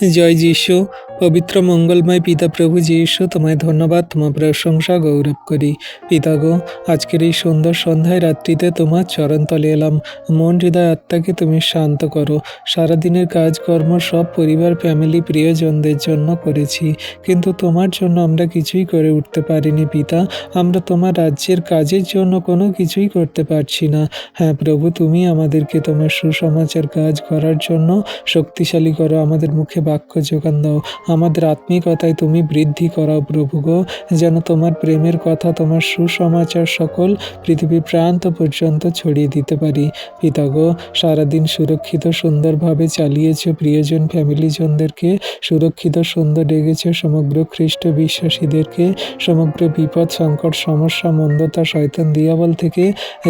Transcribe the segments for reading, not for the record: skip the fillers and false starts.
জয় যীশু। পবিত্র মঙ্গলময় পিতা প্রভু যীশু, তোমায় ধন্যবাদ, তোমার প্রশংসা গৌরব করি। পিতা গো, আজকের এই সুন্দর সন্ধ্যায় রাত্রিতে তোমার চরণতলে এলাম। মন হৃদয় আত্মাকে তুমি শান্ত করো। সারাদিনের কাজকর্ম সব পরিবার, ফ্যামিলি, প্রিয়জনদের জন্য করেছি, কিন্তু তোমার জন্য আমরা কিছুই করে উঠতে পারিনি পিতা। আমরা তোমার রাজ্যের কাজের জন্য কোনো কিছুই করতে পারছি না। হ্যাঁ প্রভু, তুমি আমাদেরকে তোমার সুসমাচার কাজ করার জন্য শক্তিশালী করো। আমাদের মুখে বাক্য যোগান দাও। আমাদের আত্মিকতায় তুমি বৃদ্ধি করাও প্রভু গো, যেন তোমার প্রেমের কথা, তোমার সুসমাচার সকল পৃথিবীর প্রান্ত পর্যন্ত ছড়িয়ে দিতে পারি। পিতা গো, সারাদিন সুরক্ষিত সুন্দরভাবে চালিয়েছ, প্রিয়জন ফ্যামিলিজনদেরকে সুরক্ষিত সুন্দর রেখেছ, সমগ্র খ্রিস্ট বিশ্বাসীদেরকে সমগ্র বিপদ, সংকট, সমস্যা, মন্দতা, শয়তান, দিয়াবল থেকে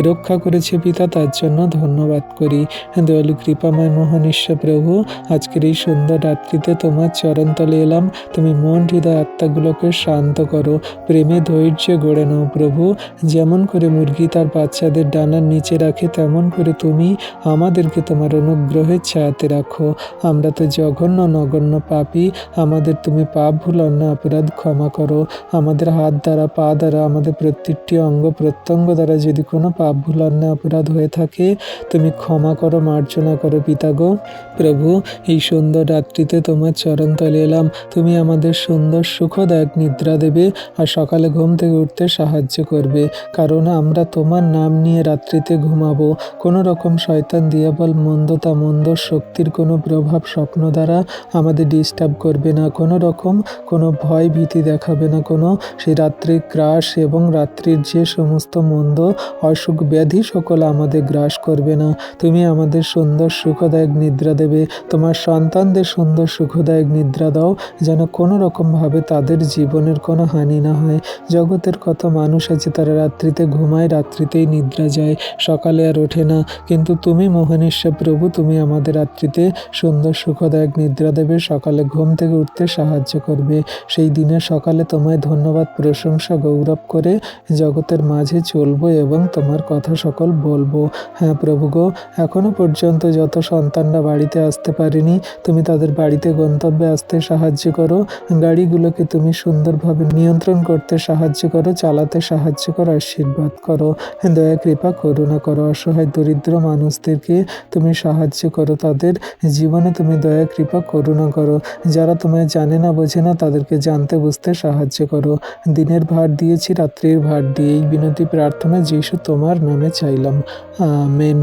রক্ষা করেছে পিতা। তার জন্য ধন্যবাদ করি। দয়ালু কৃপাময় মহান ঈশ্বর প্রভু, আজকের এই সুন্দর রাত্রিতে তোমার চরণতলে এলাম। তুমি মন হৃদয় আত্মাগুলোকে শান্ত করো, প্রেমে ধৈর্য গড়ে নাও প্রভু। যেমন করে মুরগি তার বাচ্চাদের ডানার নিচে রাখে, তেমন করে তুমি আমাদেরকে তোমার অনুগ্রহের ছায়াতে রাখো। আমরা তো জঘন্য নগণ্য পাপী, আমাদের তুমি পাপ, ভুল, অন্যায়, অপরাধ ক্ষমা করো। আমাদের হাত দ্বারা, পা দ্বারা, আমাদের প্রত্যেকটি অঙ্গ প্রত্যঙ্গ দ্বারা যদি কোনো পাপ, ভুল, অন্যায়, অপরাধ হয়ে থাকে, তুমি ক্ষমা করো, মার্জনা করো পিতা গো। প্রভু, এই সুন্দর রাত্রিতে তোমার চরণতলে এলাম। তুমি আমাদের সুন্দর সুখদায়ক নিদ্রা দেবে আর সকালে ঘুম থেকে উঠতে সাহায্য করবে, কারণ আমরা তোমার নাম নিয়ে রাত্রিতে ঘুমাবো। কোনো রকম শয়তান, দিয়াবল, মন্দতা, মন্দ শক্তির কোনো প্রভাব স্বপ্ন দ্বারা আমাদের ডিস্টার্ব করবে না। কোনো রকম কোনো ভয় ভীতি দেখাবে না। কোনো সেই রাত্রির গ্রাস এবং রাত্রির যে সমস্ত মন্দ অসুখ ব্যাধি সকল আমাদের গ্রাস করবে না। তুমি আমাদের সুন্দর সুখদায়ক নিদ্রা দেবে। তোমার সন্তানদের সুন্দর সুখদায়ক নিদ্রা দাও, যেন কোনো রকমভাবে তাদের জীবনের কোনো হানি না হয়। জগতের কত মানুষ আছে, তারা রাত্রিতে ঘুমায়, রাত্রিতেই নিদ্রা যায়, সকালে আর ওঠে না। কিন্তু তুমি মহান ঈশ্বর প্রভু, তুমি আমাদের রাত্রিতে সুন্দর সুখদায়ক নিদ্রা দেবে, সকালে ঘুম থেকে উঠতে সাহায্য করবে। সেই দিনের সকালে তোমায় ধন্যবাদ, প্রশংসা, গৌরব করে জগতের মাঝে চলবো এবং তোমার কথা সকল বলবো। হ্যাঁ প্রভু গো, এখনো পর্যন্ত যত সন্তানরা বাড়িতে আসতে পারেনি, তুমি তাদের বাড়িতে গন্তব্যে আসতে সাহায্য করো। গাড়িগুলোকে তুমি সুন্দরভাবে নিয়ন্ত্রণ করতে সাহায্য করো, চালাতে সাহায্য করো, আশীর্বাদ করো, দয়া কৃপা করুণা করো। অসহায় দরিদ্র মানুষদেরকে তুমি সাহায্য করো, তাদের জীবনে তুমি দয়া কৃপা করুণা করো। যারা তোমায় জানে না, বোঝে না, তাদেরকে জানতে বুঝতে সাহায্য করো। দিনের ভার দিয়েছি, রাত্রির ভার দিয়ে এই বিনতি প্রার্থনা যীশু তোমার নামে চাইলাম, আমেন।